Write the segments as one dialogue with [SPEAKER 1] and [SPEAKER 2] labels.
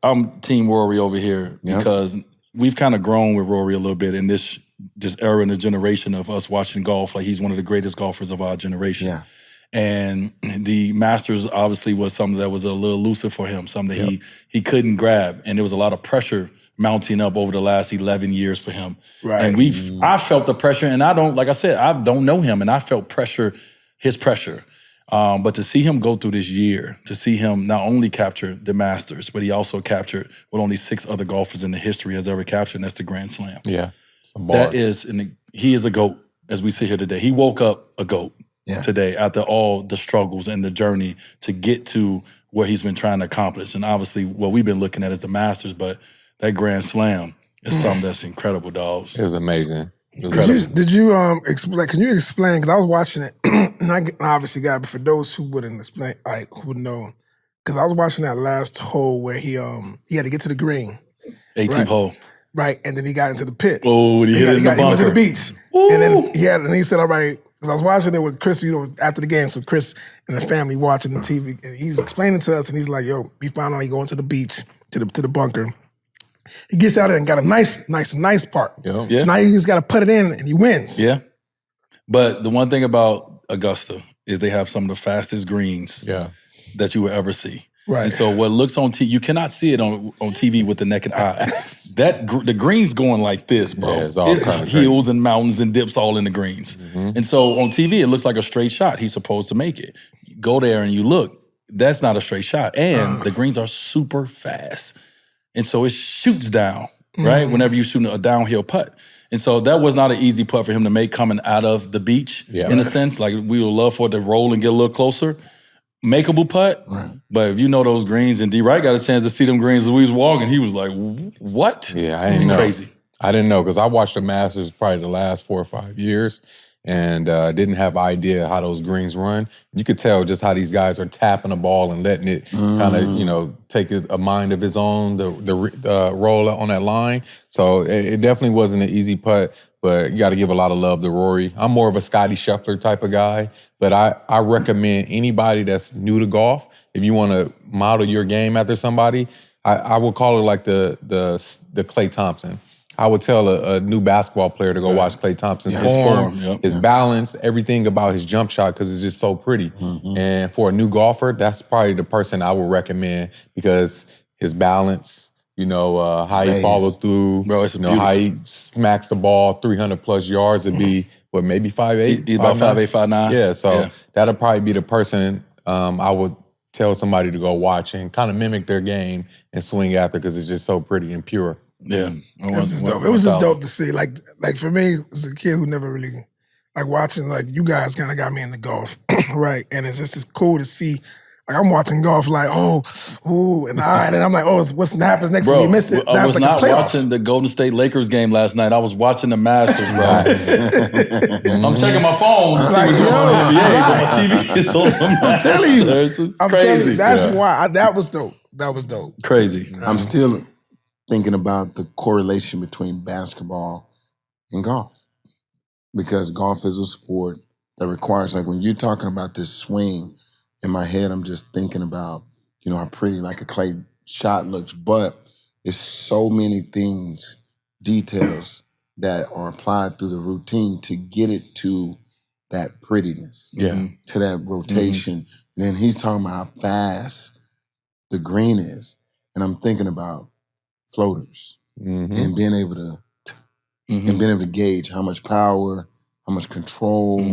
[SPEAKER 1] I'm Team Rory over here because we've kind of grown with Rory a little bit in this era in the generation of us watching golf. Like he's one of the greatest golfers of our generation.
[SPEAKER 2] Yeah.
[SPEAKER 1] And the Masters obviously was something that was a little elusive for him, something that he couldn't grab. And there was a lot of pressure mounting up over the last 11 years for him.
[SPEAKER 3] Right.
[SPEAKER 1] And I felt the pressure, and I don't know him, and I felt his pressure. But to see him go through this year, to see him not only capture the Masters, but he also captured what only 6 other golfers in the history has ever captured, and that's the Grand Slam.
[SPEAKER 4] Yeah.
[SPEAKER 1] He is a GOAT as we sit here today. He woke up a GOAT. Today after all the struggles and the journey to get to where he's been trying to accomplish. And obviously what we've been looking at is the Masters, but that Grand Slam is something that's incredible, dogs.
[SPEAKER 4] It was amazing.
[SPEAKER 3] Did you explain? Can you explain? Because I was watching it, and I obviously got. But for those who wouldn't explain, who would know, because I was watching that last hole where he had to get to the green,
[SPEAKER 1] 18th hole,
[SPEAKER 3] right, and then he got into the pit.
[SPEAKER 1] Oh, he hit it in the bunker.
[SPEAKER 3] He went to the beach, and then he said, "All right." Because I was watching it with Chris, after the game. So Chris and the family watching the TV, and he's explaining to us, and he's like, "Yo, we found out he going to the beach, to the bunker." He gets out there and got a nice part.
[SPEAKER 1] Yeah.
[SPEAKER 3] So now he just got to put it in, and he wins.
[SPEAKER 1] Yeah. But the one thing about Augusta is they have some of the fastest greens that you will ever see.
[SPEAKER 3] Right.
[SPEAKER 1] And so what looks on TV, you cannot see it on TV with the naked eye. The green's going like this, bro.
[SPEAKER 4] Yeah, it's
[SPEAKER 1] hills and mountains and dips all in the greens. Mm-hmm. And so on TV, it looks like a straight shot. He's supposed to make it. You go there and you look, that's not a straight shot. And the greens are super fast. And so it shoots down, right? Whenever you shoot a downhill putt. And so that was not an easy putt for him to make coming out of the beach, in a sense. Like we would love for it to roll and get a little closer. Makeable putt, but if you know those greens, and D. Wright got a chance to see them greens as we was walking, he was like, what?
[SPEAKER 4] Yeah, I didn't know.
[SPEAKER 1] Crazy.
[SPEAKER 4] I didn't know because I watched the Masters probably the last 4 or 5 years and didn't have idea how those greens run. You could tell just how these guys are tapping the ball and letting it kind of, take a mind of its own, the roll on that line. So it definitely wasn't an easy putt. But you got to give a lot of love to Rory. I'm more of a Scotty Scheffler type of guy, but I recommend anybody that's new to golf, if you want to model your game after somebody, I would call it like the Klay Thompson. I would tell a new basketball player to go watch Klay Thompson's form, his balance, everything about his jump shot because it's just so pretty. Mm-hmm. And for a new golfer, that's probably the person I would recommend because his balance, how he follow through,
[SPEAKER 1] bro,
[SPEAKER 4] how he smacks the ball 300 plus yards. It'd be, maybe 5'8"?
[SPEAKER 1] He's about 5'8", 5'9".
[SPEAKER 4] Yeah, so that'll probably be the person I would tell somebody to go watch and kind of mimic their game and swing after because it's just so pretty and pure.
[SPEAKER 1] Yeah.
[SPEAKER 3] It was just dope to see. Like for me, as a kid who never really, watching, you guys kind of got me into golf, right? And it's just cool to see. I'm watching golf and I'm like, what's happens next when you miss it?
[SPEAKER 1] I was not watching the Golden State Lakers game last night. I was watching the Masters, bro. I'm checking my phone to see what's going on in the NBA, but my TV is on the Masters.
[SPEAKER 3] I'm telling you.
[SPEAKER 1] I'm crazy.
[SPEAKER 3] That's why. That was dope. That was dope.
[SPEAKER 1] Crazy.
[SPEAKER 2] I'm still thinking about the correlation between basketball and golf. Because golf is a sport that requires, when you're talking about this swing, in my head, I'm just thinking about, how pretty like a clay shot looks, but it's so many things, details that are applied through the routine to get it to that prettiness, to that rotation. And then he's talking about how fast the green is. And I'm thinking about floaters and being able to gauge how much power, how much control,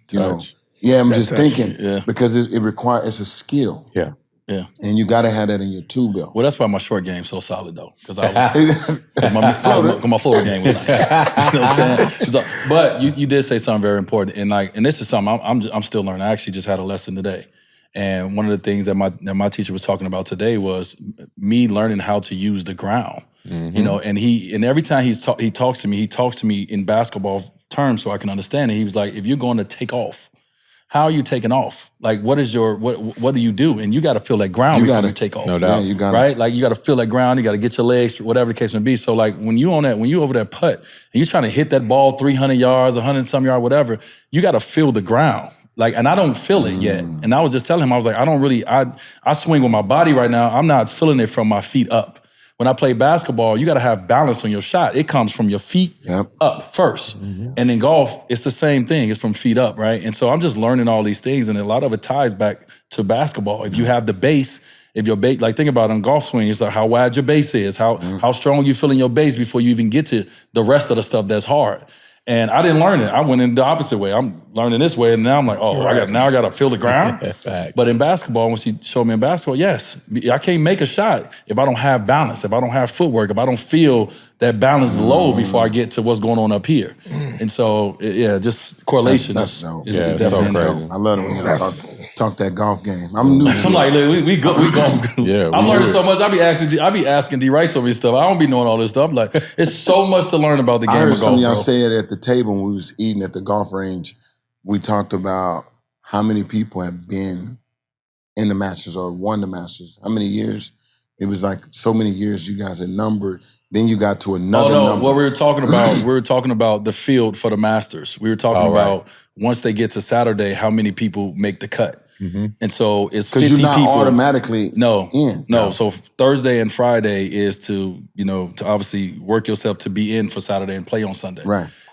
[SPEAKER 4] Touch.
[SPEAKER 2] Yeah, I'm just thinking because it requires, it's a skill.
[SPEAKER 4] Yeah.
[SPEAKER 1] Yeah.
[SPEAKER 2] And you got to have that in your tool belt.
[SPEAKER 1] Well, that's why my short game's so solid, though. Because my floater game was nice. You know what I'm saying? So, but you did say something very important. And this is something I'm still learning. I actually just had a lesson today. And one of the things that my teacher was talking about today was me learning how to use the ground. And every time he talks to me in basketball terms so I can understand it. He was like, if you're going to take off, how are you taking off? Like, what do you do? And you got to feel that ground before you take off.
[SPEAKER 4] No doubt.
[SPEAKER 2] Yeah,
[SPEAKER 1] right? Like, you got to feel that ground. You got to get your legs, whatever the case may be. So, like, when you over that putt, and you're trying to hit that ball 300 yards, 100 some yards, whatever, you got to feel the ground. Like, and I don't feel it yet. And I was just telling him, I was like, I swing with my body right now. I'm not feeling it from my feet up. When I play basketball, you got to have balance on your shot. It comes from your feet up first. And in golf, it's the same thing. It's from feet up, right? And so I'm just learning all these things, and a lot of it ties back to basketball. If you have the base, if your base, like think about it on golf swing, it's like how wide your base is, how strong you feel in your base before you even get to the rest of the stuff that's hard. And I didn't learn it. I went in the opposite way. I'm learning this way, and now I'm like, oh, I got to feel the ground. But in basketball, when she showed me in basketball, yes, I can't make a shot if I don't have balance, if I don't have footwork, if I don't feel that balance low before I get to what's going on up here. And so, just correlation
[SPEAKER 2] That's dope.
[SPEAKER 1] is
[SPEAKER 4] that's so
[SPEAKER 1] definitely
[SPEAKER 4] crazy.
[SPEAKER 1] dope.
[SPEAKER 2] I love it when y'all talk that golf game. I'm new.
[SPEAKER 1] I'm like, look, we golf.
[SPEAKER 4] Yeah,
[SPEAKER 1] I'm
[SPEAKER 4] we
[SPEAKER 1] learning
[SPEAKER 4] do it.
[SPEAKER 1] so much. I be asking D Rice over this stuff. I don't be knowing all this stuff. I'm like, it's so much to learn about the
[SPEAKER 2] I
[SPEAKER 1] game
[SPEAKER 2] heard
[SPEAKER 1] of
[SPEAKER 2] some
[SPEAKER 1] golf,
[SPEAKER 2] of y'all
[SPEAKER 1] bro.
[SPEAKER 2] say it at the table when we was eating at the golf range. We talked about how many people have been in the Masters or won the Masters. How many years? It was like so many years you guys had numbered. Then you got to another number.
[SPEAKER 1] What we were talking about the field for the Masters. We were talking about once they get to Saturday, how many people make the cut. And so it's 50
[SPEAKER 2] Because you're not
[SPEAKER 1] people.
[SPEAKER 2] automatically in.
[SPEAKER 1] No. So Thursday and Friday is to obviously work yourself to be in for Saturday and play on Sunday.
[SPEAKER 2] Right.